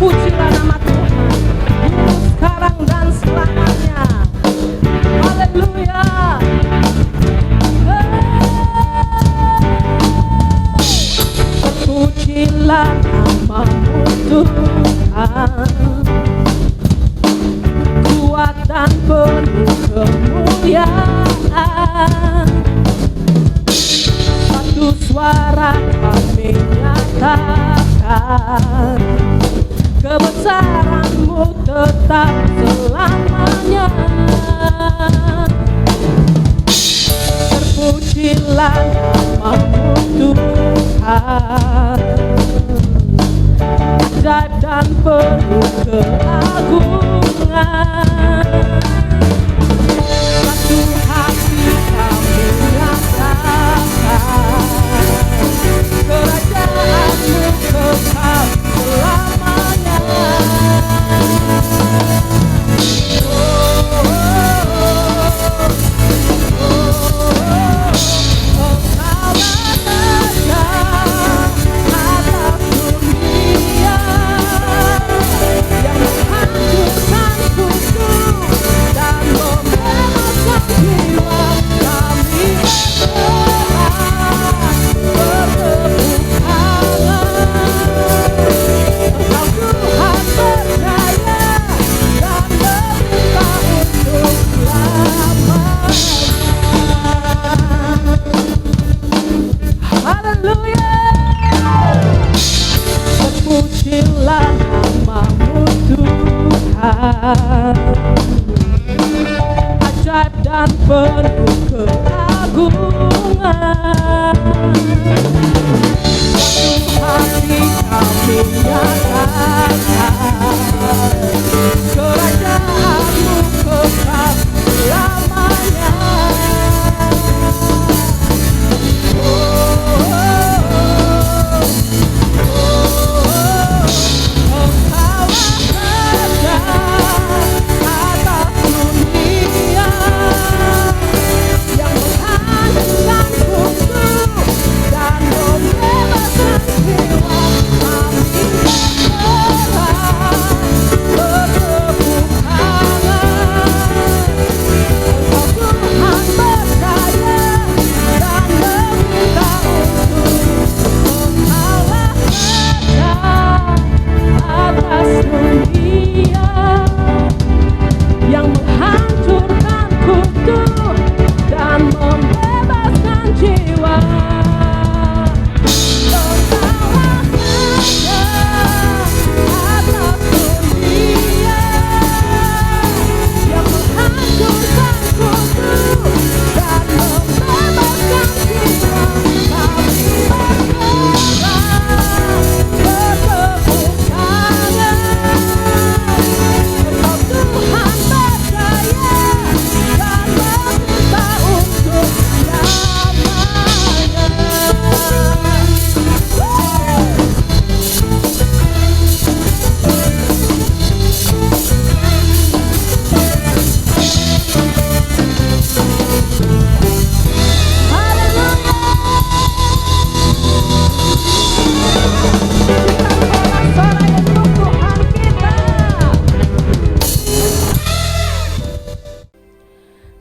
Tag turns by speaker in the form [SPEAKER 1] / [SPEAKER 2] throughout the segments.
[SPEAKER 1] Terpujilah nama Tuhan dulu, sekarang dan selamanya. Haleluya. Terpujilah namamu Tuhan, kuat dan penuh kemuliaan. Satu suara kami nyatakan, kebesaran-Mu tetap selamanya. Terpujilah namamu Tuhan, ajaib dan penuh keagungan. Satu hati kami nyatakan, kerajaan-Mu kekal selamanya. Terpujilah namamu Tuhan, ajaib dan penuh keagungan. Satu hati kami nyatakan, kerajaan-Mu kekal selamanya.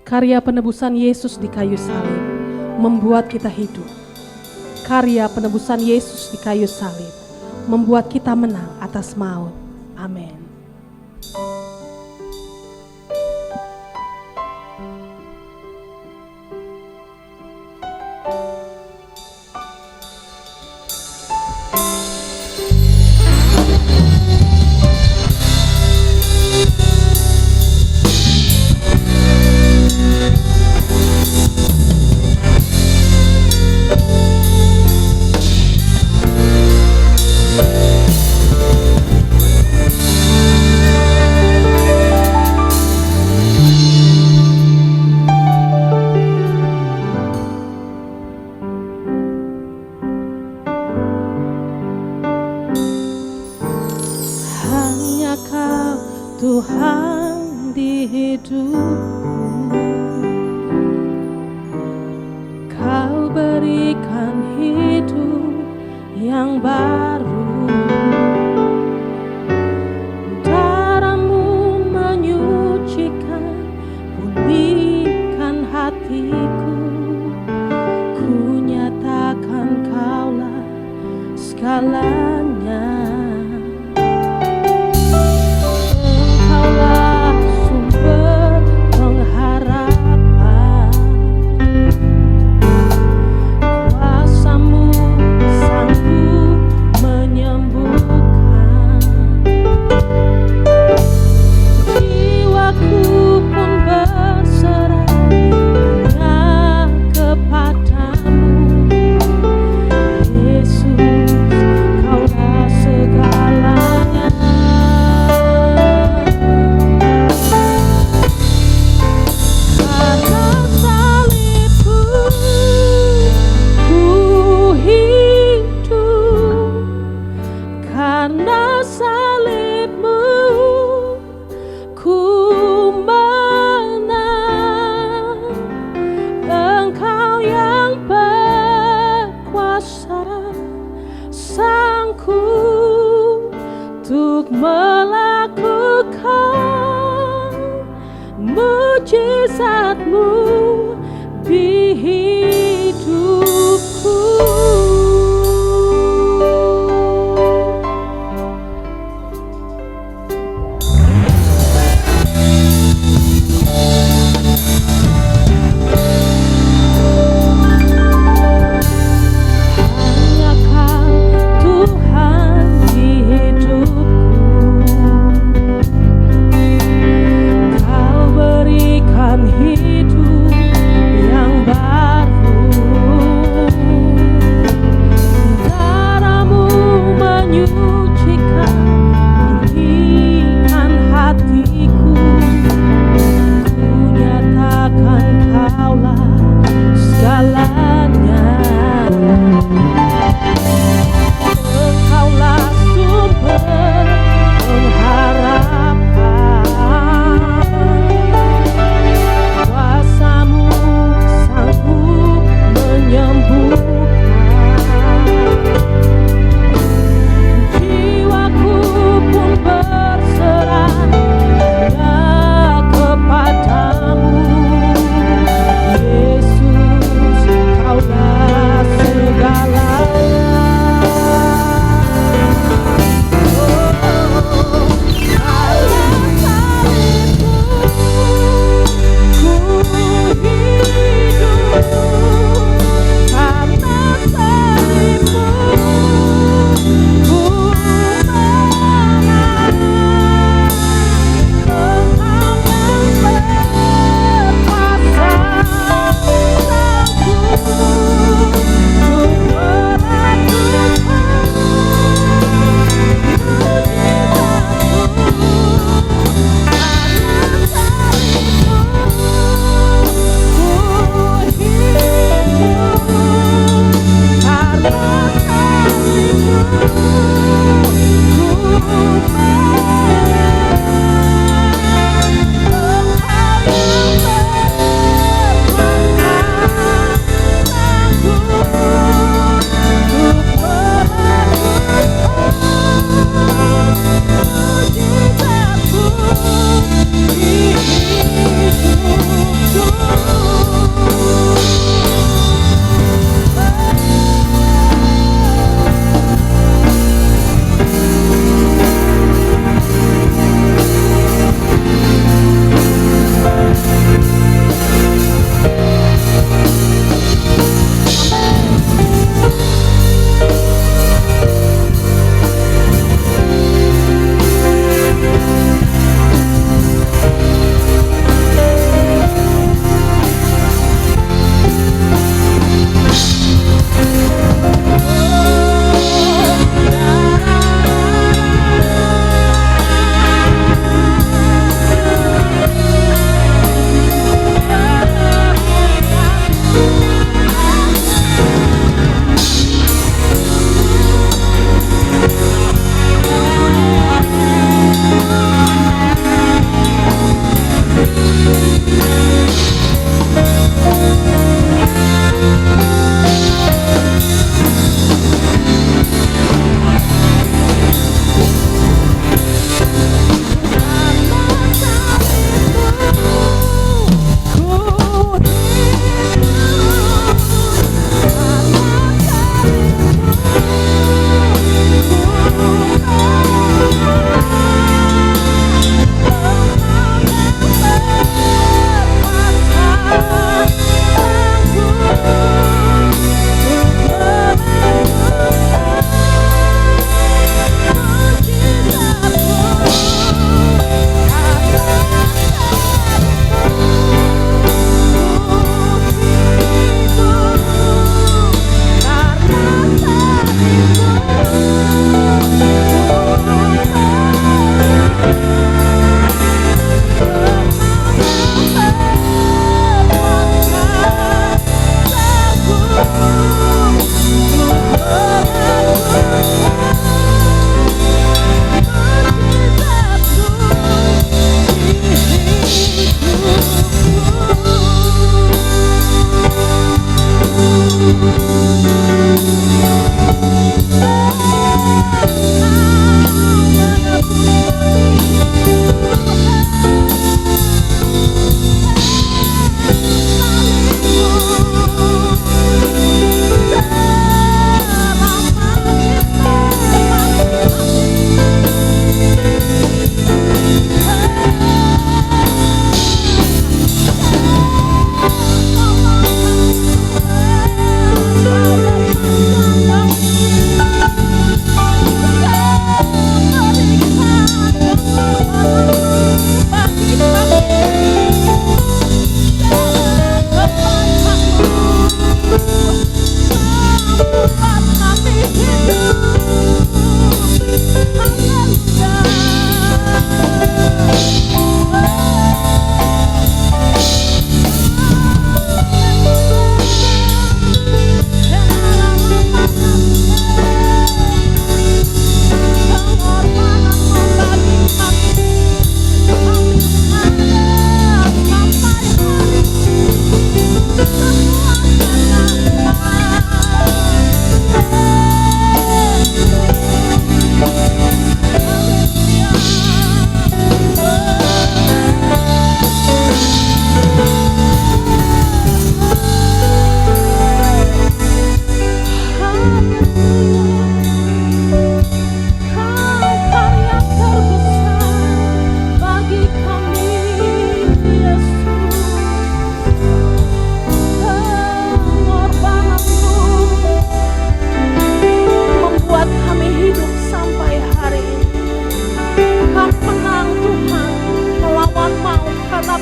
[SPEAKER 1] Karya penebusan Yesus di kayu salib membuat kita hidup. Karya penebusan Yesus di kayu salib membuat kita menang atas maut. Amin. Tuhan di hidupku, Kau berikan hidup yang baru. melakukan mujizat-Mu di hidupku. Hidup yang baru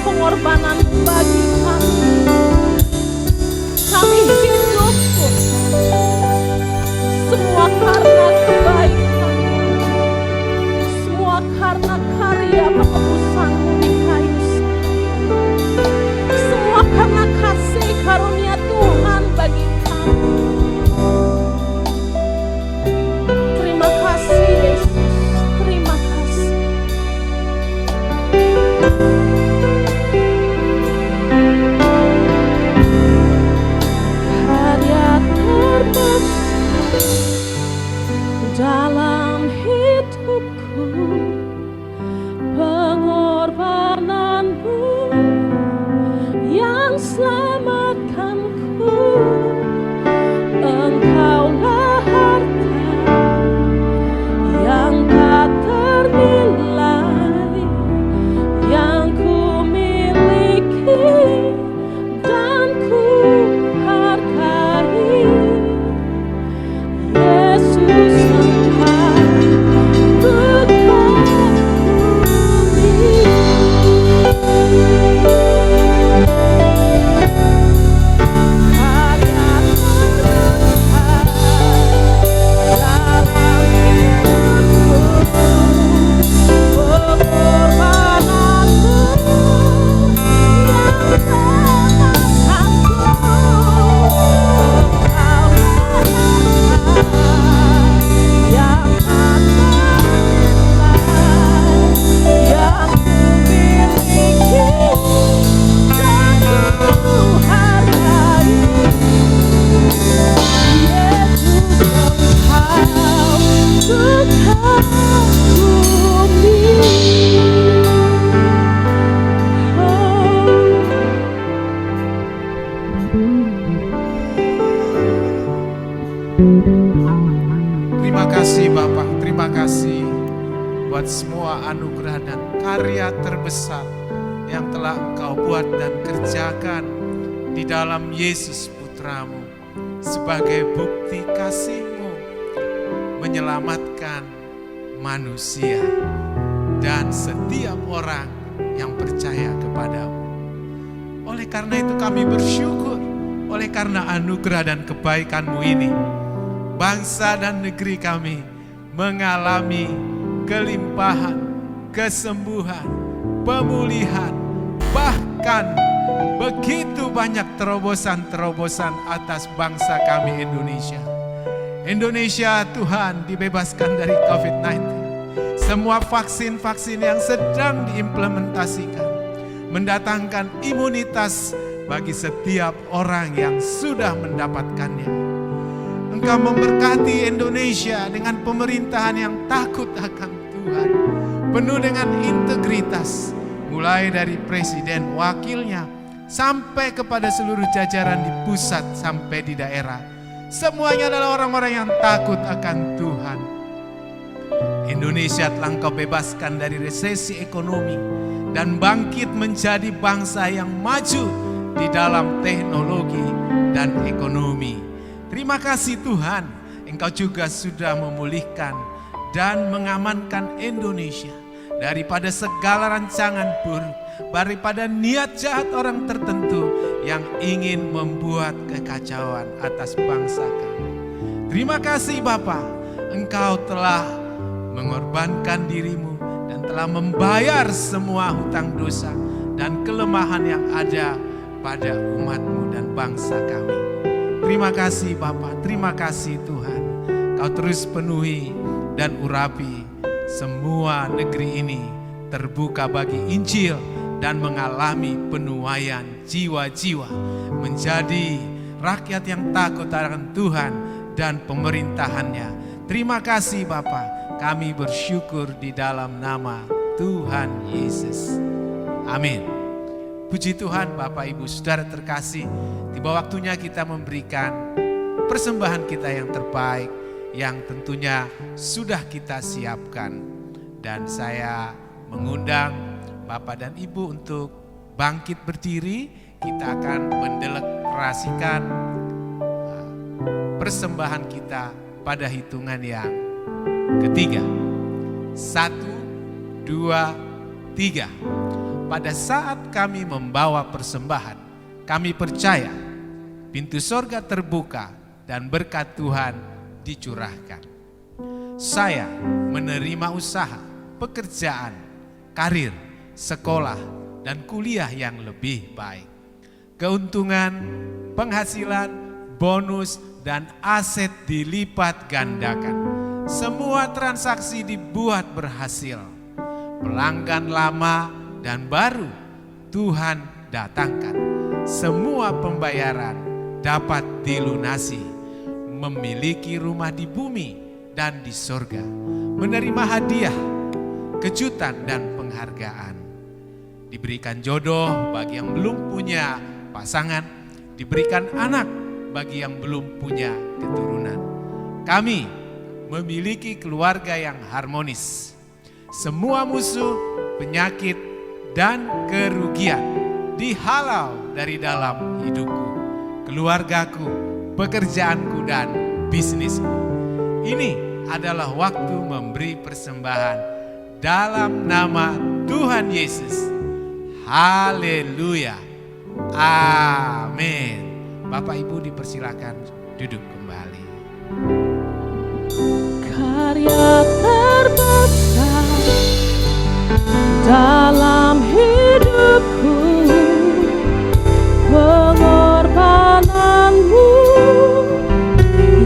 [SPEAKER 1] pengorbanan bagi kami. Kami hidup semua karena kebaikan, semua karena karya penebusan-Mu di kayu salib, semua karena kasih karunia Tuhan bagi kami. Terima kasih Yesus, terima kasih. Karya terbesar dalam hidupku, pengorbanan-Mu yang selamatkanku. Engkaulah harta yang tak ternilai yang ku miliki dan ku hargai. Yesus, Engkau
[SPEAKER 2] Terima kasih Bapak, terima kasih buat semua anugerah dan karya terbesar yang telah Engkau buat dan kerjakan di dalam Yesus Putra-Mu sebagai bukti kasih-Mu menyelamatkan manusia dan setiap orang yang percaya kepadamu. Oleh karena itu kami bersyukur, oleh karena anugerah dan kebaikan-Mu ini, bangsa dan negeri kami mengalami kelimpahan, kesembuhan, pemulihan, bahkan begitu banyak terobosan-terobosan atas bangsa kami Indonesia. Indonesia Tuhan dibebaskan dari COVID-19. Semua vaksin-vaksin yang sedang diimplementasikan mendatangkan imunitas bagi setiap orang yang sudah mendapatkannya. Engkau memberkati Indonesia dengan pemerintahan yang takut akan Tuhan, penuh dengan integritas, mulai dari presiden, wakilnya, sampai kepada seluruh jajaran di pusat sampai di daerah. Semuanya adalah orang-orang yang takut akan Tuhan. Indonesia telah Engkau bebaskan dari resesi ekonomi dan bangkit menjadi bangsa yang maju di dalam teknologi dan ekonomi. Terima kasih Tuhan, Engkau juga sudah memulihkan dan mengamankan Indonesia daripada segala rancangan buruk, daripada niat jahat orang tertentu yang ingin membuat kekacauan atas bangsa kami. Terima kasih Bapa, Engkau telah mengorbankan diri-Mu dan telah membayar semua hutang dosa dan kelemahan yang ada pada umat-Mu dan bangsa kami. Terima kasih Bapa, terima kasih Tuhan. Kau terus penuhi dan urapi semua negeri ini terbuka bagi Injil dan mengalami penuaian jiwa-jiwa menjadi rakyat yang takut akan Tuhan dan pemerintahannya. Terima kasih Bapa, kami bersyukur di dalam nama Tuhan Yesus. Amin. Puji Tuhan Bapak Ibu Saudara terkasih, tiba waktunya kita memberikan persembahan kita yang terbaik yang tentunya sudah kita siapkan. Dan saya mengundang Bapak dan Ibu untuk bangkit berdiri. Kita akan mendeklarasikan persembahan kita pada hitungan yang ketiga. 1, 2, 3. pada saat kami membawa persembahan, kami percaya pintu sorga terbuka dan berkat Tuhan dicurahkan. Saya menerima usaha, pekerjaan, karir, sekolah, dan kuliah yang lebih baik. Keuntungan, penghasilan, bonus, dan aset dilipat gandakan. Semua transaksi dibuat berhasil. Pelanggan lama dan baru Tuhan datangkan. Semua pembayaran dapat dilunasi. Memiliki rumah di bumi dan di sorga. Menerima hadiah, kejutan, dan penghargaan. Diberikan jodoh bagi yang belum punya pasangan, diberikan anak bagi yang belum punya keturunan. Kami memiliki keluarga yang harmonis. Semua musuh, penyakit, dan kerugian dihalau dari dalam hidupku, keluargaku, pekerjaanku, dan bisnisku. Ini adalah waktu memberi persembahan dalam nama Tuhan Yesus. Haleluya. Amin. Bapak Ibu dipersilakan duduk kembali.
[SPEAKER 1] Karya terbesar dalam hidupku, pengorbananmu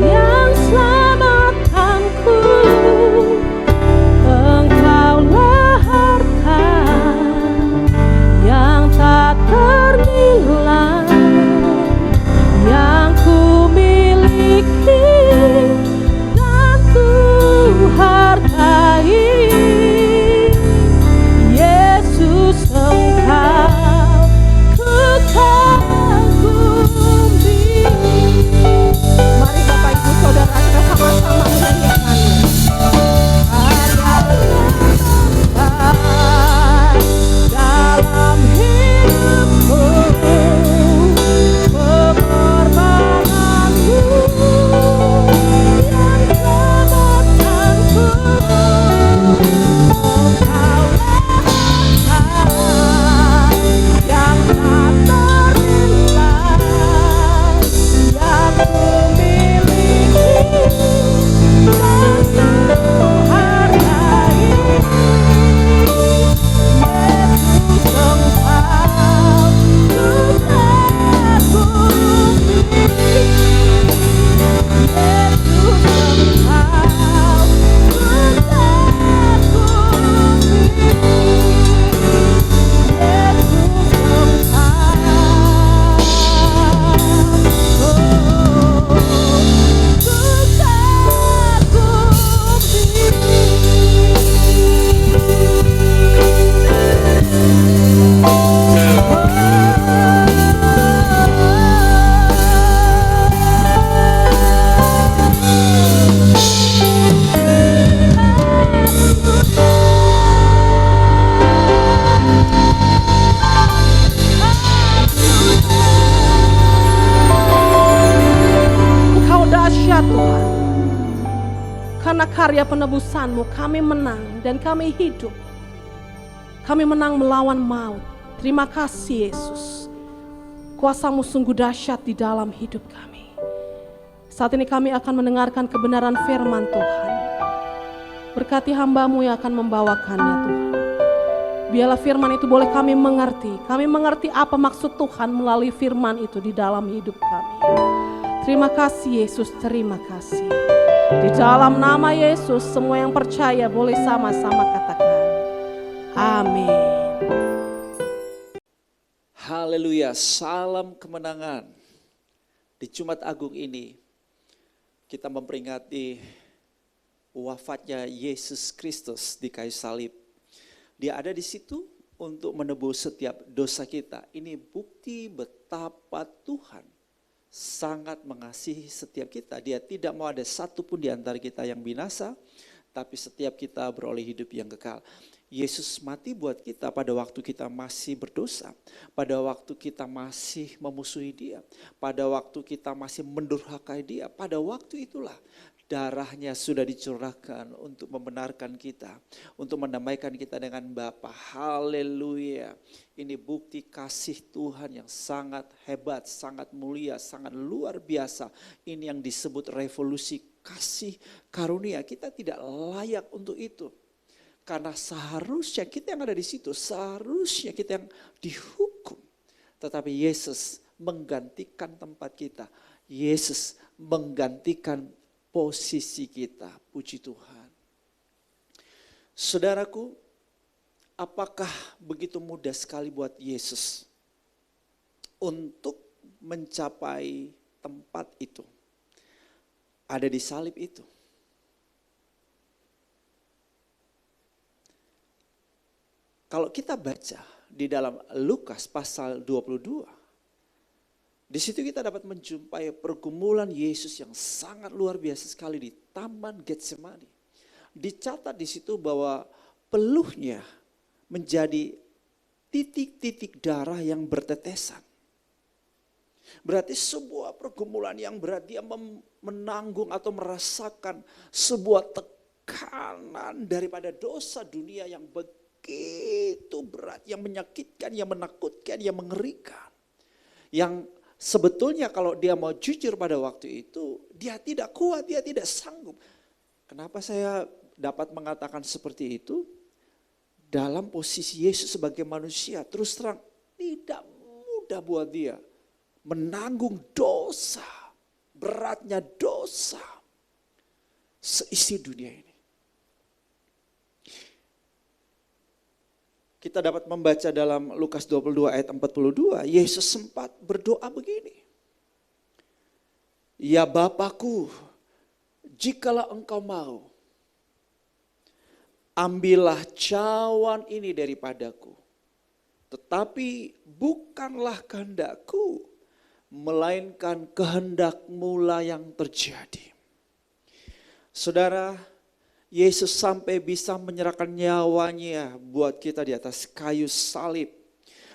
[SPEAKER 1] yang selamatkanku. Engkaulah harta yang tak ternilai yang ku miliki dan ku hargai. Yesus, Engkau ku kagumi. Mari Bapak Ibu Saudara kita sama-sama menyanyikannya. Dalam hidupku, pengorbananmu yang selamatkanku. Engkaulah harta yang tak ternilai yang ku miliki dan ku hargai. Yesus, Engkau ku kagumi. Yesus, Engkau ku kagumi. Yesus, Engkau dahsyat Tuhan. Karena karya penebusan-Mu kami menang dan kami hidup. Kami menang melawan maut. Terima kasih Yesus. Kuasa-Mu sungguh dahsyat di dalam hidup kami. Saat ini kami akan mendengarkan kebenaran firman Tuhan. Berkati hamba-Mu yang akan membawakannya Tuhan. Biarlah firman itu boleh kami mengerti. Kami mengerti apa maksud Tuhan melalui firman itu di dalam hidup kami. Terima kasih Yesus, terima kasih. Di dalam nama Yesus semua yang percaya boleh sama-sama katakan amin.
[SPEAKER 3] Haleluya, salam kemenangan. Di Jumat Agung ini kita memperingati wafatnya Yesus Kristus di kayu salib. Dia ada di situ untuk menebus setiap dosa kita. Ini bukti betapa Tuhan sangat mengasihi setiap kita. Dia tidak mau ada satupun di antara kita yang binasa, tapi setiap kita beroleh hidup yang kekal. Yesus mati buat kita pada waktu kita masih berdosa, pada waktu kita masih memusuhi Dia, pada waktu kita masih mendurhakai Dia. Pada waktu itulah darahnya sudah dicurahkan untuk membenarkan kita, untuk mendamaikan kita dengan Bapa. Haleluya. Ini bukti kasih Tuhan yang sangat hebat, sangat mulia, sangat luar biasa. Ini yang disebut revolusi kasih karunia. Kita tidak layak untuk itu. Karena seharusnya kita yang ada di situ, seharusnya kita yang dihukum. Tetapi Yesus menggantikan tempat kita. Yesus menggantikan posisi kita, puji Tuhan. Saudaraku, apakah begitu mudah sekali buat Yesus untuk mencapai tempat itu? Ada di salib itu. Kalau kita baca di dalam Lukas pasal 22, di situ kita dapat menjumpai pergumulan Yesus yang sangat luar biasa sekali di Taman Getsemani. Dicatat di situ bahwa peluhnya menjadi titik-titik darah yang bertetesan. Berarti sebuah pergumulan yang berat, dia menanggung atau merasakan sebuah tekanan daripada dosa dunia yang begitu berat, yang menyakitkan, yang menakutkan, yang mengerikan. Yang sebetulnya kalau dia mau jujur pada waktu itu, dia tidak kuat, dia tidak sanggup. Kenapa saya dapat mengatakan seperti itu? Dalam posisi Yesus sebagai manusia, terus terang tidak mudah buat dia menanggung dosa, beratnya dosa seisi dunia ini. Kita dapat membaca dalam Lukas 22 ayat 42, Yesus sempat berdoa begini. Ya Bapakku, jikalau engkau mau, ambillah cawan ini daripadaku. Tetapi bukanlah kehendakku, melainkan kehendak-Mu lah yang terjadi. Saudara, Yesus sampai bisa menyerahkan nyawanya buat kita di atas kayu salib.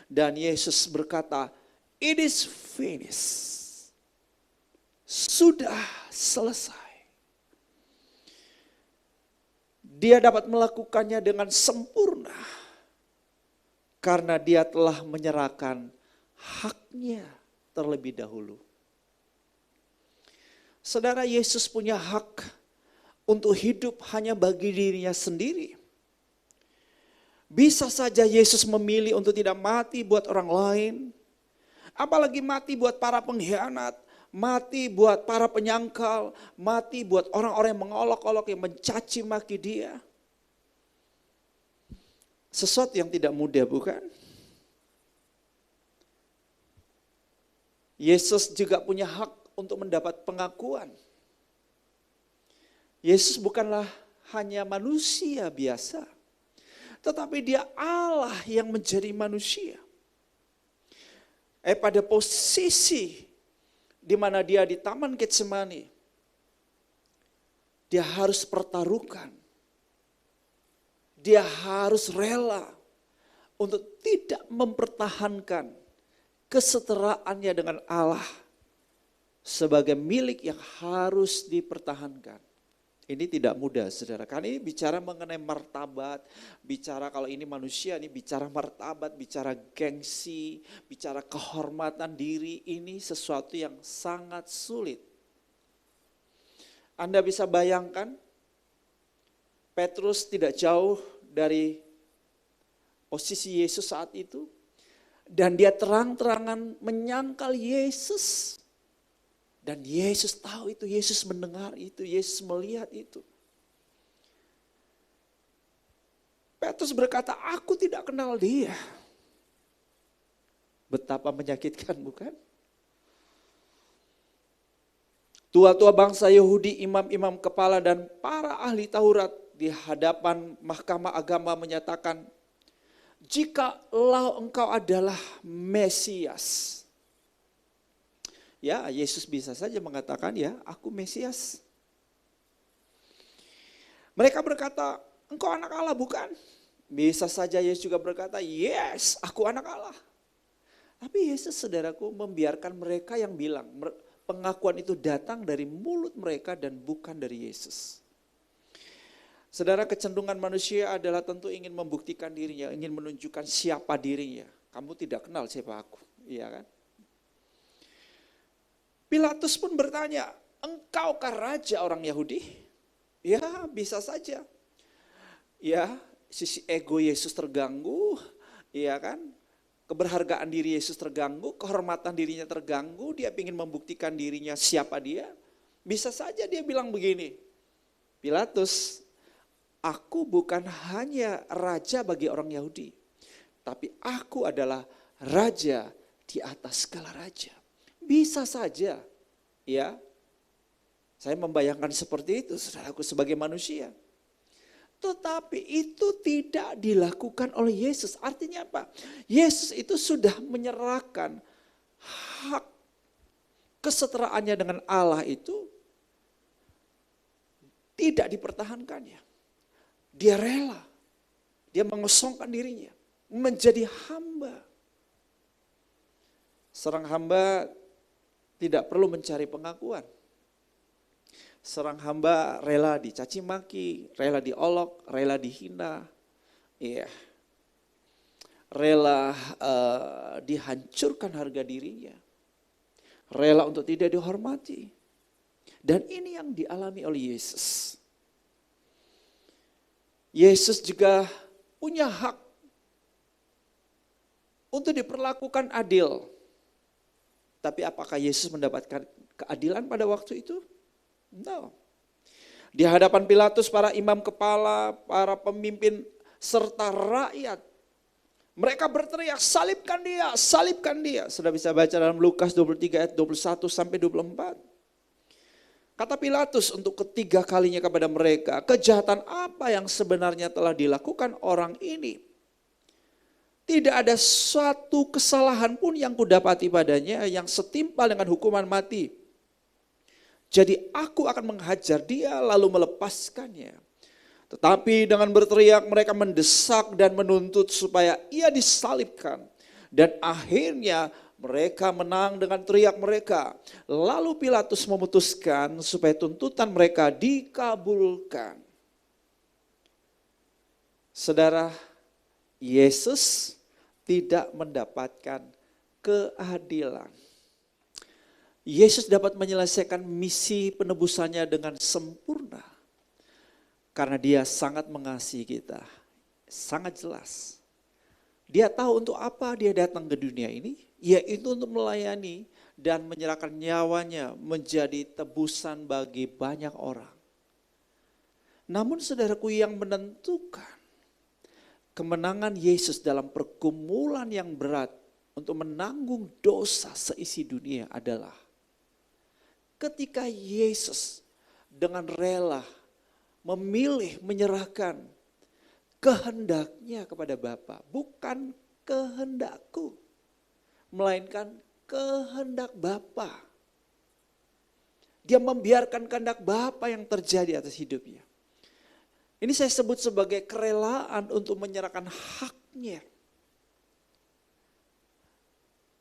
[SPEAKER 3] Dan Yesus berkata, it is finished. Sudah selesai. Dia dapat melakukannya dengan sempurna. Karena dia telah menyerahkan haknya terlebih dahulu. Saudara, Yesus punya hak untuk hidup hanya bagi dirinya sendiri. Bisa saja Yesus memilih untuk tidak mati buat orang lain. Apalagi mati buat para pengkhianat, mati buat para penyangkal, mati buat orang-orang yang mengolok-olok, yang mencaci maki dia. Sesuatu yang tidak mudah, bukan? Yesus juga punya hak untuk mendapat pengakuan. Yesus bukanlah hanya manusia biasa, tetapi dia Allah yang menjadi manusia. Pada posisi di mana dia di Taman Getsemani, dia harus pertaruhkan. Dia harus rela untuk tidak mempertahankan keseteraannya dengan Allah sebagai milik yang harus dipertahankan. Ini tidak mudah, saudara. Karena ini bicara mengenai martabat, bicara kalau ini manusia, ini bicara martabat, bicara gengsi, bicara kehormatan diri. Ini sesuatu yang sangat sulit. Anda bisa bayangkan, Petrus tidak jauh dari posisi Yesus saat itu. Dan dia terang-terangan menyangkal Yesus. Dan Yesus tahu itu, Yesus mendengar itu, Yesus melihat itu. Petrus berkata, aku tidak kenal dia. Betapa menyakitkan, bukan? Tua-tua bangsa Yahudi, imam-imam kepala dan para ahli Taurat di hadapan mahkamah agama menyatakan, jikalau engkau adalah Mesias. Ya, Yesus bisa saja mengatakan, ya, aku Mesias. Mereka berkata, engkau anak Allah bukan? Bisa saja Yesus juga berkata, yes, aku anak Allah. Tapi Yesus, saudaraku, membiarkan mereka yang bilang, pengakuan itu datang dari mulut mereka dan bukan dari Yesus. Saudara, kecenderungan manusia adalah tentu ingin membuktikan dirinya, ingin menunjukkan siapa dirinya. Kamu tidak kenal siapa aku, iya kan? Pilatus pun bertanya, engkaukah raja orang Yahudi? Ya, bisa saja. Ya, sisi ego Yesus terganggu, iya kan? Keberhargaan diri Yesus terganggu, kehormatan dirinya terganggu, dia ingin membuktikan dirinya siapa dia. Bisa saja dia bilang begini, Pilatus, aku bukan hanya raja bagi orang Yahudi, tapi aku adalah raja di atas segala raja. Bisa saja, ya. Saya membayangkan seperti itu, saudaraku, sebagai manusia. Tetapi itu tidak dilakukan oleh Yesus. Artinya apa? Yesus itu sudah menyerahkan hak keseteraannya dengan Allah itu tidak dipertahankannya. Dia rela, dia mengosongkan dirinya, menjadi hamba. Seorang hamba tidak perlu mencari pengakuan. Seorang hamba rela dicaci maki, rela diolok, rela dihina, iya, rela dihancurkan harga dirinya, rela untuk tidak dihormati. Dan ini yang dialami oleh Yesus. Yesus juga punya hak untuk diperlakukan adil. Tapi apakah Yesus mendapatkan keadilan pada waktu itu? No. Di hadapan Pilatus, para imam kepala, para pemimpin, serta rakyat, mereka berteriak, salibkan dia, salibkan dia. Sudah bisa baca dalam Lukas 23 ayat 21 sampai 24. Kata Pilatus untuk ketiga kalinya kepada mereka, kejahatan apa yang sebenarnya telah dilakukan orang ini? Tidak ada suatu kesalahan pun yang kudapati padanya yang setimpal dengan hukuman mati. Jadi aku akan menghajar dia lalu melepaskannya. Tetapi dengan berteriak mereka mendesak dan menuntut supaya ia disalibkan. Dan akhirnya mereka menang dengan teriak mereka. Lalu Pilatus memutuskan supaya tuntutan mereka dikabulkan. Saudara, Yesus tidak mendapatkan keadilan. Yesus dapat menyelesaikan misi penebusannya dengan sempurna. Karena dia sangat mengasihi kita. Sangat jelas. Dia tahu untuk apa dia datang ke dunia ini. Yaitu untuk melayani dan menyerahkan nyawanya menjadi tebusan bagi banyak orang. Namun saudaraku, yang menentukan kemenangan Yesus dalam pergumulan yang berat untuk menanggung dosa seisi dunia adalah ketika Yesus dengan rela memilih menyerahkan kehendaknya kepada Bapa, bukan kehendakku, melainkan kehendak Bapa. Dia membiarkan kehendak Bapa yang terjadi atas hidupnya. Ini saya sebut sebagai kerelaan untuk menyerahkan haknya.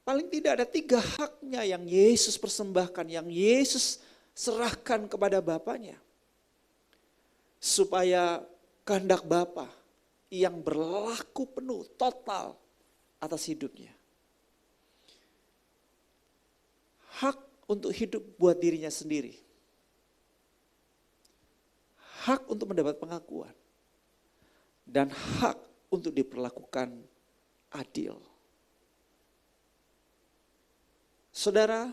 [SPEAKER 3] Paling tidak ada 3 haknya yang Yesus persembahkan, yang Yesus serahkan kepada Bapanya. Supaya kehendak Bapa yang berlaku penuh, total atas hidupnya. Hak untuk hidup buat dirinya sendiri. Hak untuk mendapat pengakuan. Dan hak untuk diperlakukan adil. Saudara,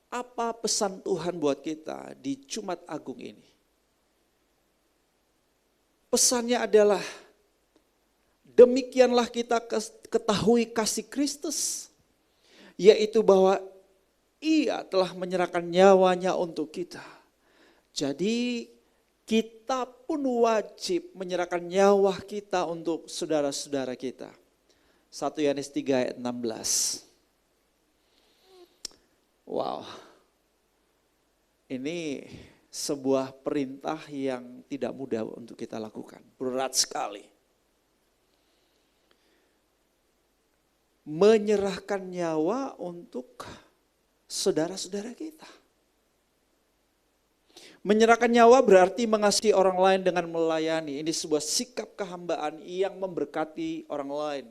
[SPEAKER 3] apa pesan Tuhan buat kita di Jumat Agung ini? Pesannya adalah, demikianlah kita ketahui kasih Kristus, yaitu bahwa Ia telah menyerahkan nyawanya untuk kita. Jadi kita pun wajib menyerahkan nyawa kita untuk saudara-saudara kita. 1 Yohanes 3 ayat 16. Wow, ini sebuah perintah yang tidak mudah untuk kita lakukan, berat sekali. Menyerahkan nyawa untuk saudara-saudara kita. Menyerahkan nyawa berarti mengasihi orang lain dengan melayani. Ini sebuah sikap kehambaan yang memberkati orang lain.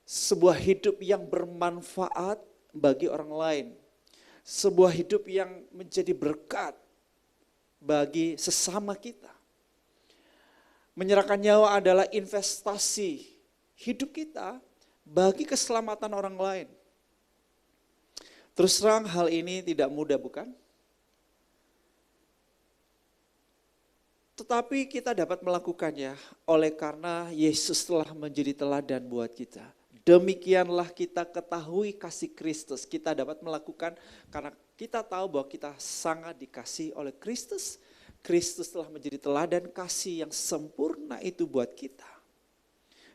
[SPEAKER 3] Sebuah hidup yang bermanfaat bagi orang lain. Sebuah hidup yang menjadi berkat bagi sesama kita. Menyerahkan nyawa adalah investasi hidup kita bagi keselamatan orang lain. Terus terang hal ini tidak mudah, bukan? Tetapi kita dapat melakukannya oleh karena Yesus telah menjadi teladan buat kita. Demikianlah kita ketahui kasih Kristus. Kita dapat melakukan karena kita tahu bahwa kita sangat dikasihi oleh Kristus. Kristus telah menjadi teladan kasih yang sempurna itu buat kita.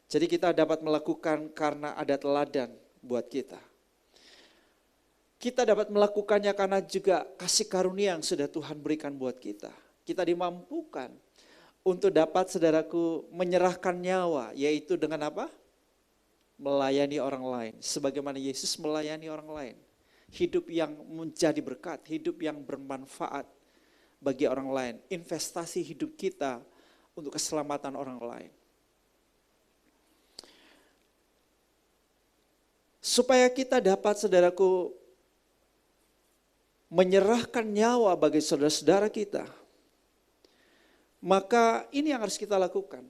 [SPEAKER 3] Jadi kita dapat melakukan karena ada teladan buat kita. Kita dapat melakukannya karena juga kasih karunia yang sudah Tuhan berikan buat kita. Kita dimampukan untuk dapat, saudaraku, menyerahkan nyawa, yaitu dengan apa? Melayani orang lain. Sebagaimana Yesus melayani orang lain. Hidup yang menjadi berkat, hidup yang bermanfaat bagi orang lain. Investasi hidup kita untuk keselamatan orang lain. Supaya kita dapat, saudaraku, menyerahkan nyawa bagi saudara-saudara kita, maka ini yang harus kita lakukan.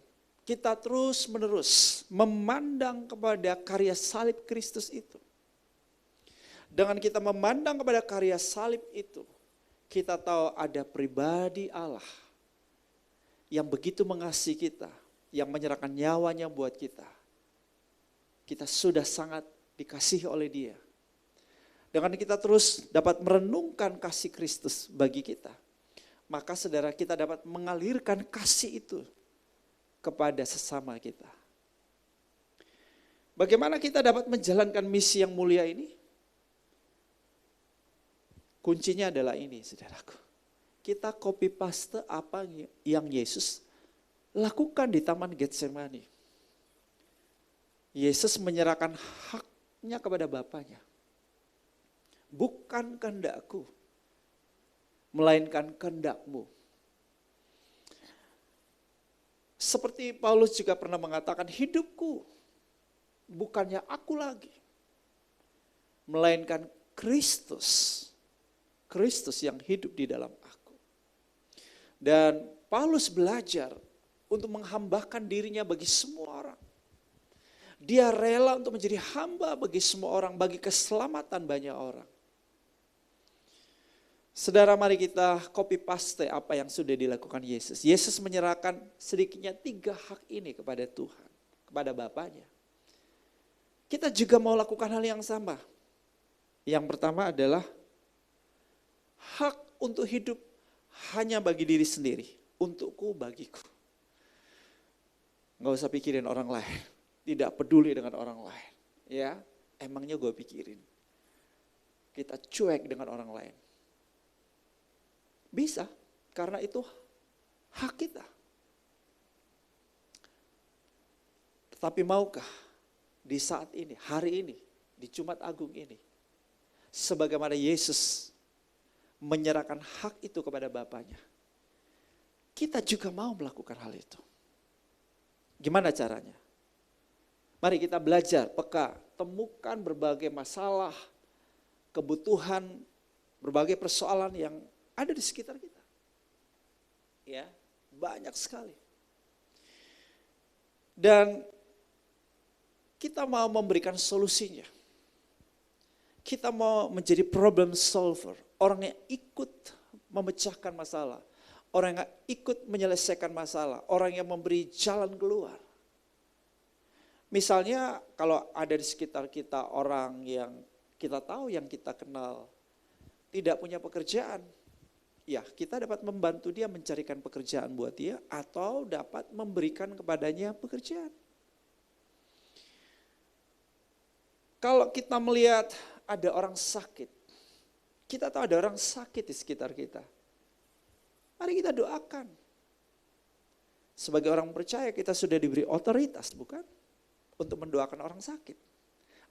[SPEAKER 3] Kita terus menerus memandang kepada karya salib Kristus itu. Dengan kita memandang kepada karya salib itu, kita tahu ada pribadi Allah yang begitu mengasihi kita, yang menyerahkan nyawanya buat kita. Kita sudah sangat dikasihi oleh Dia. Dengan kita terus dapat merenungkan kasih Kristus bagi kita, maka saudara, kita dapat mengalirkan kasih itu kepada sesama kita. Bagaimana kita dapat menjalankan misi yang mulia ini? Kuncinya adalah ini, saudaraku. Kita copy paste apa yang Yesus lakukan di Taman Getsemani. Yesus menyerahkan haknya kepada Bapaknya. Bukan kehendakku, melainkan kehendak-Mu. Seperti Paulus juga pernah mengatakan, hidupku bukannya aku lagi, melainkan Kristus. Kristus yang hidup di dalam aku. Dan Paulus belajar untuk menghambakan dirinya bagi semua orang. Dia rela untuk menjadi hamba bagi semua orang, bagi keselamatan banyak orang. Saudara, mari kita copy paste apa yang sudah dilakukan Yesus. Yesus menyerahkan sedikitnya 3 hak ini kepada Tuhan, kepada Bapaknya. Kita juga mau lakukan hal yang sama. Yang pertama adalah hak untuk hidup hanya bagi diri sendiri, untukku, bagiku. Nggak usah pikirin orang lain, tidak peduli dengan orang lain. Ya, emangnya gue pikirin. Kita cuek dengan orang lain. Bisa, karena itu hak kita. Tetapi maukah di saat ini, hari ini, di Jumat Agung ini, sebagaimana Yesus menyerahkan hak itu kepada Bapaknya, kita juga mau melakukan hal itu. Gimana caranya? Mari kita belajar, peka, temukan berbagai masalah, kebutuhan, berbagai persoalan yang ada di sekitar kita. Ya, banyak sekali. Dan kita mau memberikan solusinya. Kita mau menjadi problem solver, orang yang ikut memecahkan masalah, orang yang ikut menyelesaikan masalah, orang yang memberi jalan keluar. Misalnya kalau ada di sekitar kita orang yang kita tahu, yang kita kenal, tidak punya pekerjaan, ya kita dapat membantu dia mencarikan pekerjaan buat dia atau dapat memberikan kepadanya pekerjaan. Kalau kita melihat ada orang sakit, kita tahu ada orang sakit di sekitar kita, mari kita doakan. Sebagai orang percaya kita sudah diberi otoritas, bukan? Untuk mendoakan orang sakit.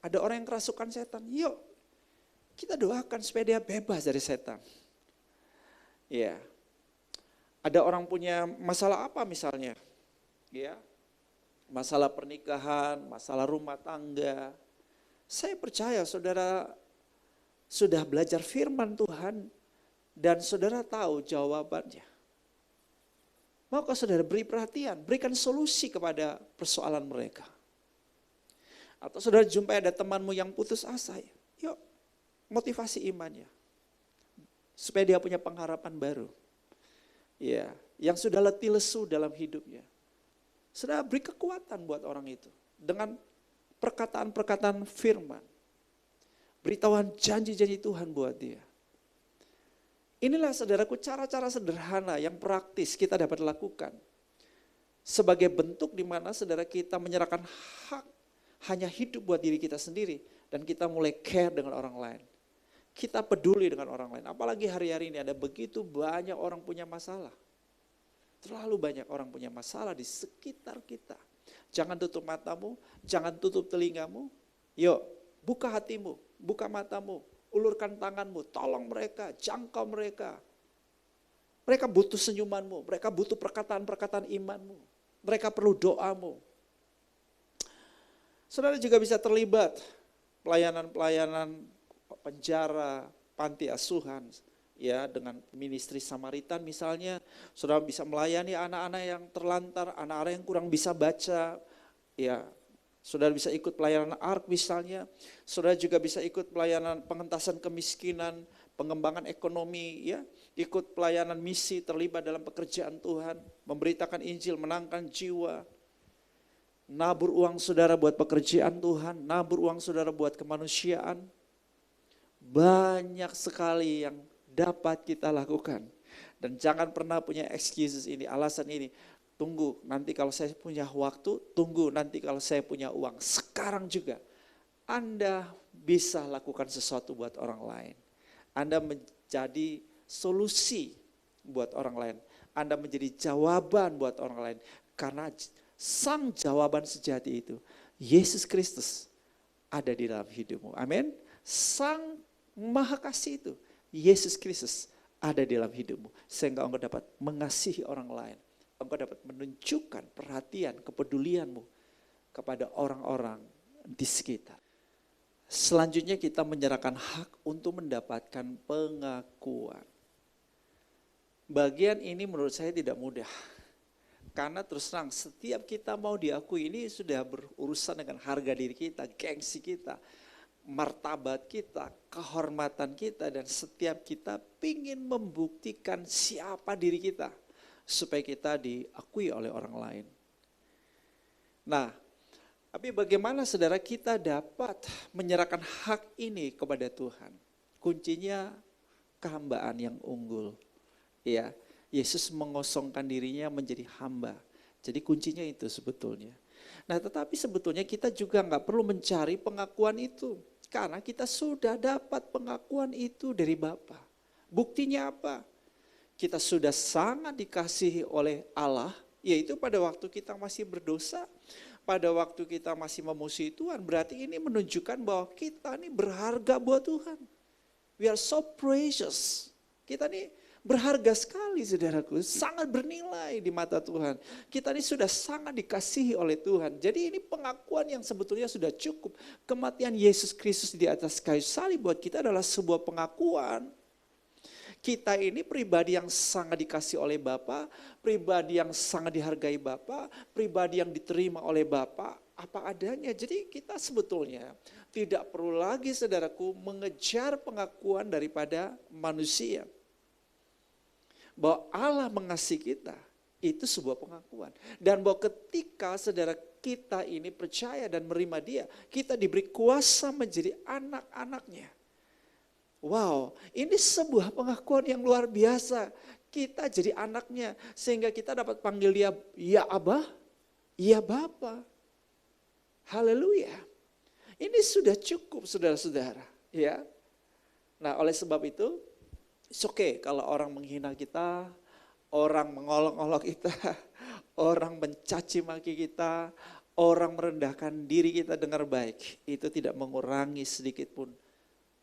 [SPEAKER 3] Ada orang yang kerasukan setan, yuk Kita doakan supaya dia bebas dari setan. Ya. Ada orang punya masalah apa misalnya? Ya. Masalah pernikahan, masalah rumah tangga. Saya percaya saudara sudah belajar firman Tuhan dan saudara tahu jawabannya. Maka saudara beri perhatian, berikan solusi kepada persoalan mereka. Atau saudara jumpai ada temanmu yang putus asa, yuk motivasi imannya. Supaya dia punya pengharapan baru. Ya, yang sudah letih lesu dalam hidupnya. Saudara beri kekuatan buat orang itu. Dengan perkataan-perkataan firman. Beritahuan janji-janji Tuhan buat dia. Inilah saudaraku cara-cara sederhana yang praktis kita dapat lakukan. Sebagai bentuk di mana saudara kita menyerahkan hak hanya hidup buat diri kita sendiri. Dan kita mulai care dengan orang lain. Kita peduli dengan orang lain. Apalagi hari-hari ini ada begitu banyak orang punya masalah. Terlalu banyak orang punya masalah di sekitar kita. Jangan tutup matamu, jangan tutup telingamu. Yuk, buka hatimu, buka matamu, ulurkan tanganmu, tolong mereka, jangkau mereka. Mereka butuh senyumanmu, mereka butuh perkataan-perkataan imanmu. Mereka perlu doamu. Saudara juga bisa terlibat pelayanan-pelayanan penjara, panti asuhan, ya dengan ministry Samaritan misalnya, saudara bisa melayani anak-anak yang terlantar, anak-anak yang kurang bisa baca, ya saudara bisa ikut pelayanan ARK misalnya, saudara juga bisa ikut pelayanan pengentasan kemiskinan, pengembangan ekonomi, ya ikut pelayanan misi, terlibat dalam pekerjaan Tuhan, memberitakan Injil, menangkan jiwa, nabur uang saudara buat pekerjaan Tuhan, nabur uang saudara buat kemanusiaan. Banyak sekali yang dapat kita lakukan. Dan jangan pernah punya excuses ini, alasan ini. Tunggu nanti kalau saya punya waktu, tunggu nanti kalau saya punya uang. Sekarang juga Anda bisa lakukan sesuatu buat orang lain. Anda menjadi solusi buat orang lain. Anda menjadi jawaban buat orang lain. Karena sang jawaban sejati itu, Yesus Kristus ada di dalam hidupmu. Amin. Sang Maha Kasih itu, Yesus Kristus ada di dalam hidupmu. Sehingga engkau dapat mengasihi orang lain. Engkau dapat menunjukkan perhatian, kepedulianmu kepada orang-orang di sekitar. Selanjutnya kita menyerahkan hak untuk mendapatkan pengakuan. Bagian ini menurut saya tidak mudah. Karena terus terang setiap kita mau diakui ini sudah berurusan dengan harga diri kita, gengsi kita, martabat kita, kehormatan kita, dan setiap kita ingin membuktikan siapa diri kita supaya kita diakui oleh orang lain. Nah, tapi bagaimana saudara kita dapat menyerahkan hak ini kepada Tuhan? Kuncinya kehambaan yang unggul. Ya, Yesus mengosongkan dirinya menjadi hamba. Jadi kuncinya itu sebetulnya. Nah, tetapi sebetulnya kita juga nggak perlu mencari pengakuan itu. Karena kita sudah dapat pengakuan itu dari Bapa. Buktinya apa? Kita sudah sangat dikasihi oleh Allah, yaitu pada waktu kita masih berdosa, pada waktu kita masih memusuhi Tuhan. Berarti ini menunjukkan bahwa kita ini berharga buat Tuhan. We are so precious. Kita ini berharga sekali saudaraku, sangat bernilai di mata Tuhan. Kita ini sudah sangat dikasihi oleh Tuhan. Jadi ini pengakuan yang sebetulnya sudah cukup. Kematian Yesus Kristus di atas kayu salib buat kita adalah sebuah pengakuan. Kita ini pribadi yang sangat dikasihi oleh Bapa, pribadi yang sangat dihargai Bapa, pribadi yang diterima oleh Bapa, apa adanya. Jadi kita sebetulnya tidak perlu lagi saudaraku mengejar pengakuan daripada manusia. Bahwa Allah mengasihi kita, itu sebuah pengakuan. Dan bahwa ketika saudara kita ini percaya dan menerima Dia, kita diberi kuasa menjadi anak-anaknya. Wow, ini sebuah pengakuan yang luar biasa. Kita jadi anaknya, sehingga kita dapat panggil Dia, ya Abah, ya Bapa. Haleluya. Ini sudah cukup saudara-saudara. Ya. Nah, oleh sebab itu, it's okay kalau orang menghina kita, orang mengolok-olok kita, orang mencaci maki kita, orang merendahkan diri kita dengar baik. Itu tidak mengurangi sedikit pun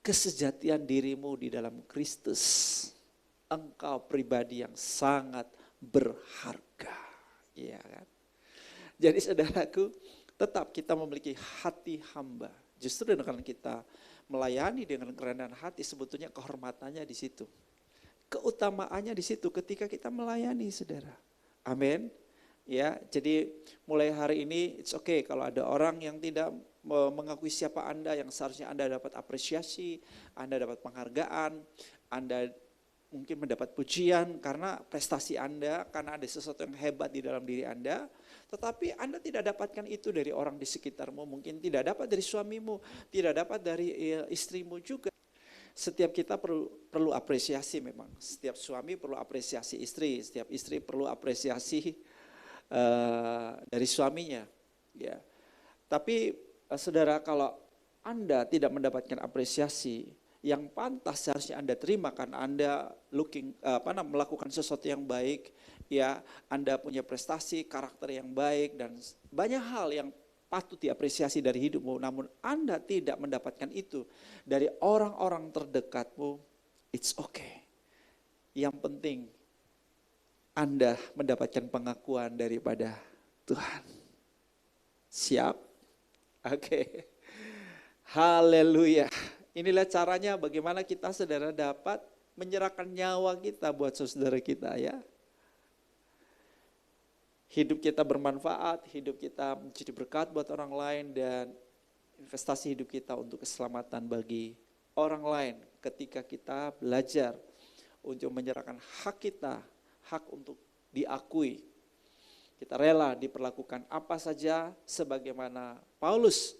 [SPEAKER 3] kesejatian dirimu di dalam Kristus, engkau pribadi yang sangat berharga. Iya kan? Jadi saudaraku, tetap kita memiliki hati hamba. Justru dengan kita melayani dengan kerendahan hati, sebetulnya kehormatannya di situ. Keutamaannya di situ ketika kita melayani, saudara. Amin. Ya, jadi mulai hari ini it's okay kalau ada orang yang tidak mengakui siapa Anda, yang seharusnya Anda dapat apresiasi, Anda dapat penghargaan, Anda mungkin mendapat pujian karena prestasi Anda, karena ada sesuatu yang hebat di dalam diri Anda. Tetapi Anda tidak dapatkan itu dari orang di sekitarmu, mungkin tidak dapat dari suamimu, tidak dapat dari istrimu juga. Setiap kita perlu apresiasi memang. Setiap suami perlu apresiasi istri, setiap istri perlu apresiasi dari suaminya. Ya. Tapi saudara, kalau Anda tidak mendapatkan apresiasi yang pantas seharusnya Anda terima karena Anda melakukan sesuatu yang baik, ya, Anda punya prestasi, karakter yang baik dan banyak hal yang patut diapresiasi dari hidupmu, namun Anda tidak mendapatkan itu dari orang-orang terdekatmu, it's okay. Yang penting Anda mendapatkan pengakuan daripada Tuhan. Siap? Oke. Haleluya. Inilah caranya bagaimana kita saudara dapat menyerahkan nyawa kita buat saudara kita, ya. Hidup kita bermanfaat, hidup kita menjadi berkat buat orang lain, dan investasi hidup kita untuk keselamatan bagi orang lain ketika kita belajar untuk menyerahkan hak kita, hak untuk diakui. Kita rela diperlakukan apa saja sebagaimana Paulus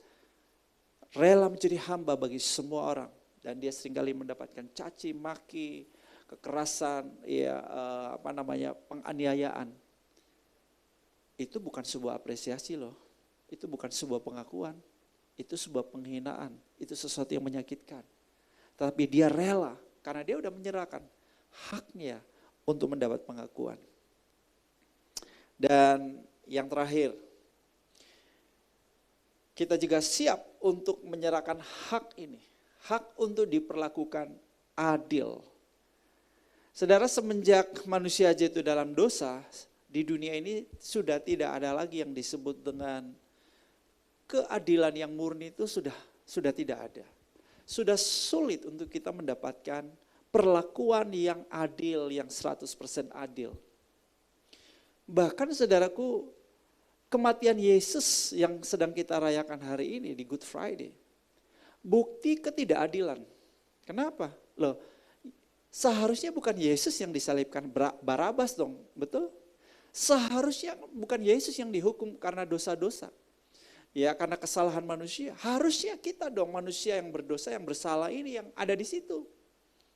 [SPEAKER 3] rela menjadi hamba bagi semua orang, dan dia seringkali mendapatkan caci maki, kekerasan, penganiayaan. Itu bukan sebuah apresiasi loh, itu bukan sebuah pengakuan, itu sebuah penghinaan, itu sesuatu yang menyakitkan. Tapi dia rela karena dia udah menyerahkan haknya untuk mendapat pengakuan. Dan yang terakhir, kita juga siap untuk menyerahkan hak ini, hak untuk diperlakukan adil. Saudara, semenjak manusia jatuh dalam dosa, di dunia ini sudah tidak ada lagi yang disebut dengan keadilan yang murni, itu sudah tidak ada. Sudah sulit untuk kita mendapatkan perlakuan yang adil, yang 100% adil. Bahkan saudaraku, kematian Yesus yang sedang kita rayakan hari ini di Good Friday, bukti ketidakadilan. Kenapa? Loh, seharusnya bukan Yesus yang disalibkan, Barabas dong, betul? Seharusnya bukan Yesus yang dihukum karena dosa-dosa. Ya, karena kesalahan manusia. Harusnya kita dong, manusia yang berdosa, yang bersalah ini yang ada di situ.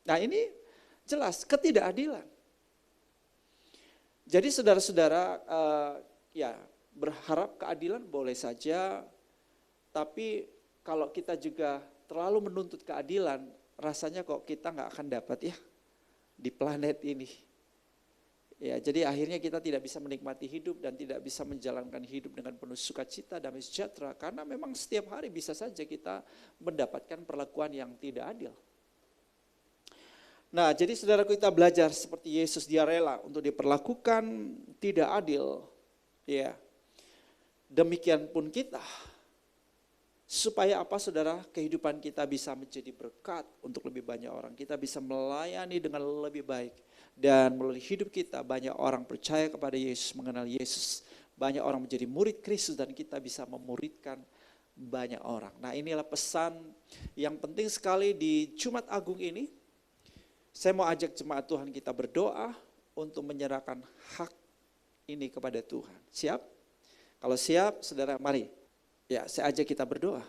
[SPEAKER 3] Nah, ini jelas ketidakadilan. Jadi saudara-saudara, berharap keadilan boleh saja, tapi kalau kita juga terlalu menuntut keadilan, rasanya kok kita nggak akan dapat ya di planet ini. Ya, jadi akhirnya kita tidak bisa menikmati hidup dan tidak bisa menjalankan hidup dengan penuh sukacita, damai sejahtera, karena memang setiap hari bisa saja kita mendapatkan perlakuan yang tidak adil. Nah, jadi saudara, kita belajar seperti Yesus, dia rela untuk diperlakukan tidak adil. Ya, demikian pun kita. Supaya apa saudara? Kehidupan kita bisa menjadi berkat untuk lebih banyak orang. Kita bisa melayani dengan lebih baik. Dan melalui hidup kita banyak orang percaya kepada Yesus, mengenal Yesus. Banyak orang menjadi murid Kristus dan kita bisa memuridkan banyak orang. Nah, inilah pesan yang penting sekali di Jumat Agung ini. Saya mau ajak jemaat Tuhan kita berdoa untuk menyerahkan hak ini kepada Tuhan. Siap? Kalau siap, saudara, mari. Ya, saya ajak kita berdoa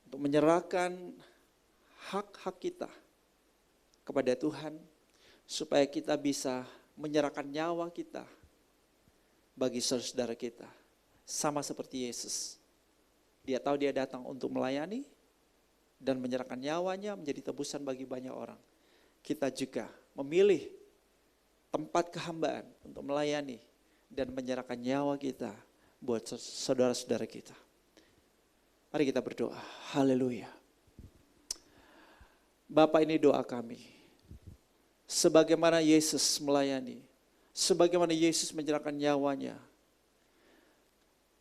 [SPEAKER 3] untuk menyerahkan hak-hak kita kepada Tuhan, supaya kita bisa menyerahkan nyawa kita bagi saudara kita. Sama seperti Yesus. Dia tahu dia datang untuk melayani dan menyerahkan nyawanya menjadi tebusan bagi banyak orang. Kita juga memilih tempat kehambaan untuk melayani dan menyerahkan nyawa kita buat saudara-saudara kita. Mari kita berdoa. Haleluya. Bapa, ini doa kami. Sebagaimana Yesus melayani, sebagaimana Yesus menyerahkan nyawanya,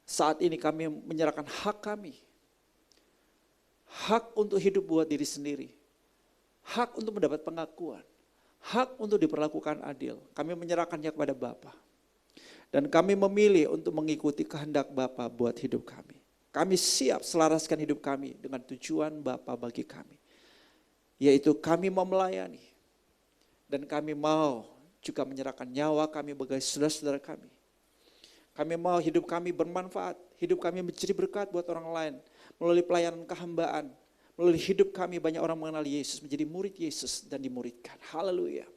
[SPEAKER 3] saat ini kami menyerahkan hak kami. Hak untuk hidup buat diri sendiri. Hak untuk mendapat pengakuan. Hak untuk diperlakukan adil. Kami menyerahkannya kepada Bapa. Dan kami memilih untuk mengikuti kehendak Bapa buat hidup kami. Kami siap selaraskan hidup kami dengan tujuan Bapa bagi kami. Yaitu kami mau melayani. Dan kami mau juga menyerahkan nyawa kami bagi saudara-saudara kami. Kami mau hidup kami bermanfaat. Hidup kami menjadi berkat buat orang lain. Melalui pelayanan kehambaan. Melalui hidup kami banyak orang mengenal Yesus. Menjadi murid Yesus dan dimuridkan. Haleluya.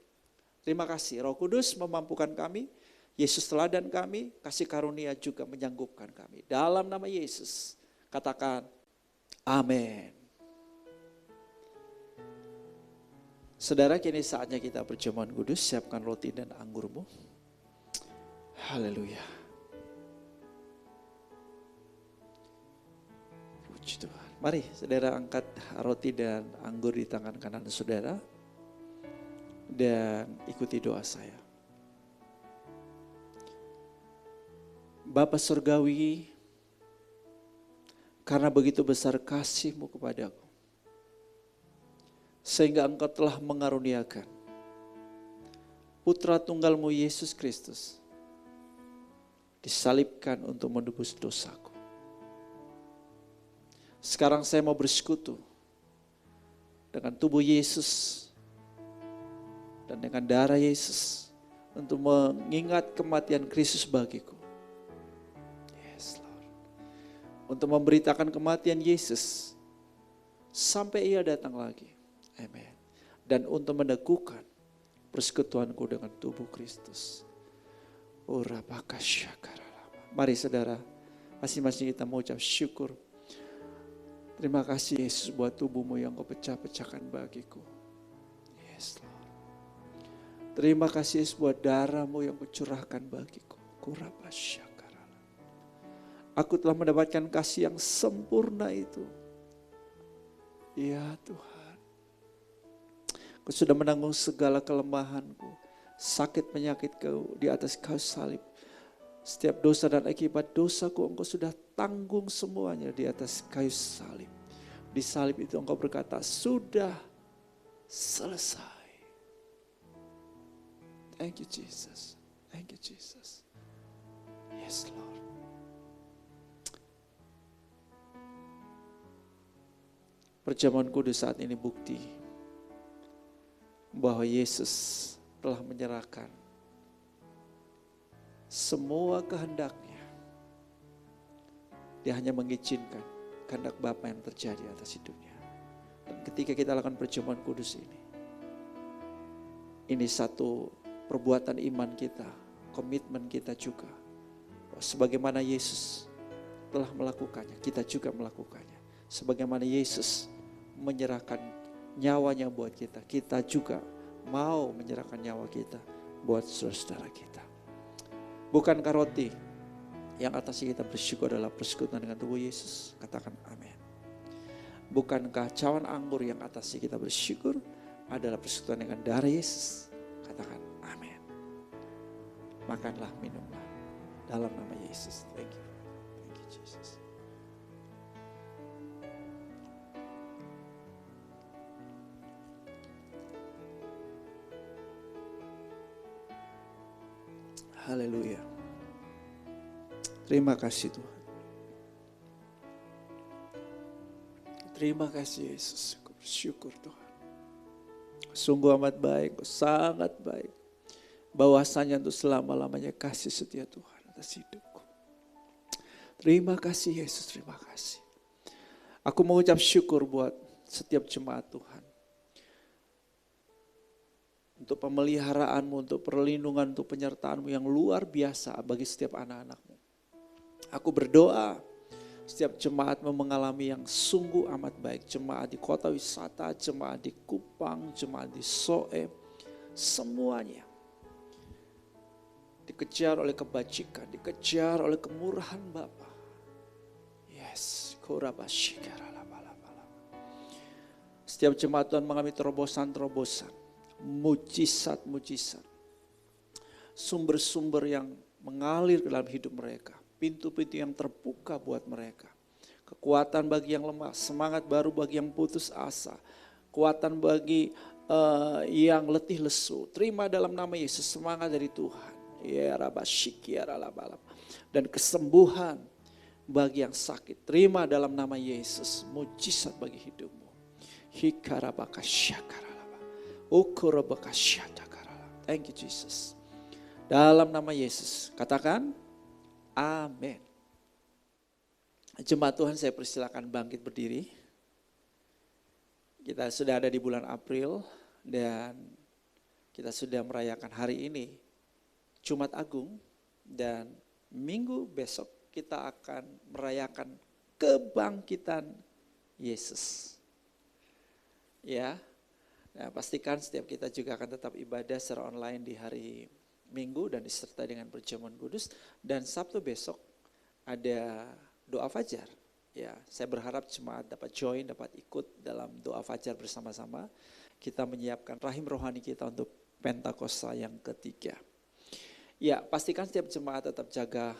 [SPEAKER 3] Terima kasih. Roh Kudus memampukan kami. Yesus teladan kami. Kasih karunia juga menyanggupkan kami. Dalam nama Yesus. Katakan amin. Saudara, kini saatnya kita perjamuan kudus. Siapkan roti dan anggurmu. Haleluya. Puji Tuhan. Mari saudara angkat roti dan anggur di tangan kanan saudara. Dan ikuti doa saya. Bapa Surgawi, karena begitu besar kasih-Mu kepadaku, sehingga Engkau telah mengaruniakan Putra Tunggal-Mu Yesus Kristus disalibkan untuk menebus dosaku. Sekarang saya mau bersekutu dengan tubuh Yesus dan dengan darah Yesus untuk mengingat kematian Kristus bagiku. Yes, Lord. Untuk memberitakan kematian Yesus sampai Ia datang lagi. Amen. Dan untuk meneguhkan persekutuanku dengan tubuh Kristus. Mari saudara, masing-masing kita mengucap syukur. Terima kasih Yesus buat tubuh-Mu yang Kau pecah-pecahkan bagiku. Yes Lord. Terima kasih Yesus buat darah-Mu yang Kau curahkan bagiku. Aku telah mendapatkan kasih yang sempurna itu. Ya Tuhan. Kau sudah menanggung segala kelemahanku, sakit penyakitku di atas kayu salib. Setiap dosa dan akibat dosaku Engkau sudah tanggung semuanya di atas kayu salib. Di salib itu Engkau berkata, sudah selesai. Thank you Jesus. Thank you Jesus. Yes Lord. Perjamuan kudus saat ini bukti bahwa Yesus telah menyerahkan semua kehendaknya. Dia hanya mengizinkan kehendak Bapa yang terjadi atas hidupnya. Dan ketika kita lakukan perjamuan kudus ini satu perbuatan iman kita, komitmen kita juga. Sebagaimana Yesus telah melakukannya, kita juga melakukannya. Sebagaimana Yesus menyerahkan nyawanya buat kita, kita juga mau menyerahkan nyawa kita buat saudara-saudara kita. Bukankah roti yang atasnya kita bersyukur adalah persekutuan dengan tubuh Yesus? Katakan amin. Bukankah cawan anggur yang atasnya kita bersyukur adalah persekutuan dengan darah Yesus? Katakan amin. Makanlah, minumlah dalam nama Yesus. Thank you. Thank you Jesus. Haleluya. Terima kasih Tuhan. Terima kasih Yesus. Aku bersyukur Tuhan. Sungguh amat baik, sangat baik. Bahwasanya untuk selama-lamanya kasih setia Tuhan atas hidupku. Terima kasih Yesus, terima kasih. Aku mengucap syukur buat setiap jemaat Tuhan. Untuk pemeliharaanmu, untuk perlindungan, untuk penyertaanmu yang luar biasa bagi setiap anak-anakmu. Aku berdoa setiap jemaat mengalami yang sungguh amat baik. Jemaat di kota wisata, jemaat di Kupang, jemaat di Soe, semuanya dikejar oleh kebajikan, dikejar oleh kemurahan Bapa. Yes, Setiap jemaat Tuhan mengalami terobosan-terobosan, mujizat-mujizat, sumber-sumber yang mengalir ke dalam hidup mereka, pintu-pintu yang terbuka buat mereka, kekuatan bagi yang lemah, semangat baru bagi yang putus asa, kekuatan bagi yang letih lesu. Terima dalam nama Yesus semangat dari Tuhan. Ya Rabashiki ya Ralabalab. Dan kesembuhan bagi yang sakit. Terima dalam nama Yesus mujizat bagi hidupmu. Hikarabakasyakaralaba. Ukurabakasyakaralaba. Thank you Jesus. Dalam nama Yesus. Katakan amin. Jemaat Tuhan, saya persilakan bangkit berdiri. Kita sudah ada di bulan April dan kita sudah merayakan hari ini Jumat Agung, dan minggu besok kita akan merayakan kebangkitan Yesus. Ya, nah, pastikan setiap kita juga akan tetap ibadah secara online di hari Minggu dan disertai dengan perjamuan kudus. Dan Sabtu besok ada doa fajar. Ya, saya berharap jemaat dapat join, dapat ikut dalam doa fajar bersama-sama. Kita menyiapkan rahim rohani kita untuk Pentakosta yang ketiga. Ya, pastikan setiap jemaat tetap jaga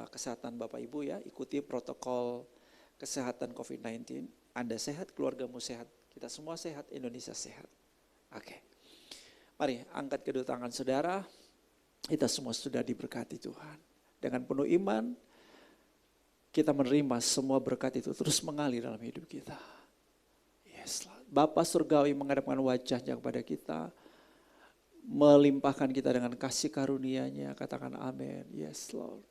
[SPEAKER 3] kesehatan Bapak Ibu ya, ikuti protokol kesehatan COVID-19. Anda sehat, keluargamu sehat, kita semua sehat, Indonesia sehat. Oke. Mari angkat kedua tangan saudara, kita semua sudah diberkati Tuhan. Dengan penuh iman, kita menerima semua berkat itu terus mengalir dalam hidup kita. Yes, Bapa Surgawi menghadapkan wajahnya kepada kita, melimpahkan kita dengan kasih karunia-Nya. Katakan amin. Yes Lord.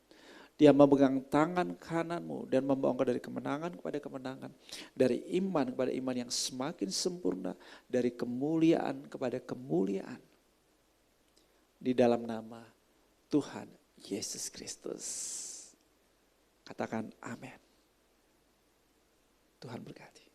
[SPEAKER 3] Dia memegang tangan kananmu dan membawa engkau dari kemenangan kepada kemenangan, dari iman kepada iman yang semakin sempurna, dari kemuliaan kepada kemuliaan. Di dalam nama Tuhan Yesus Kristus. Katakan amin. Tuhan berkati.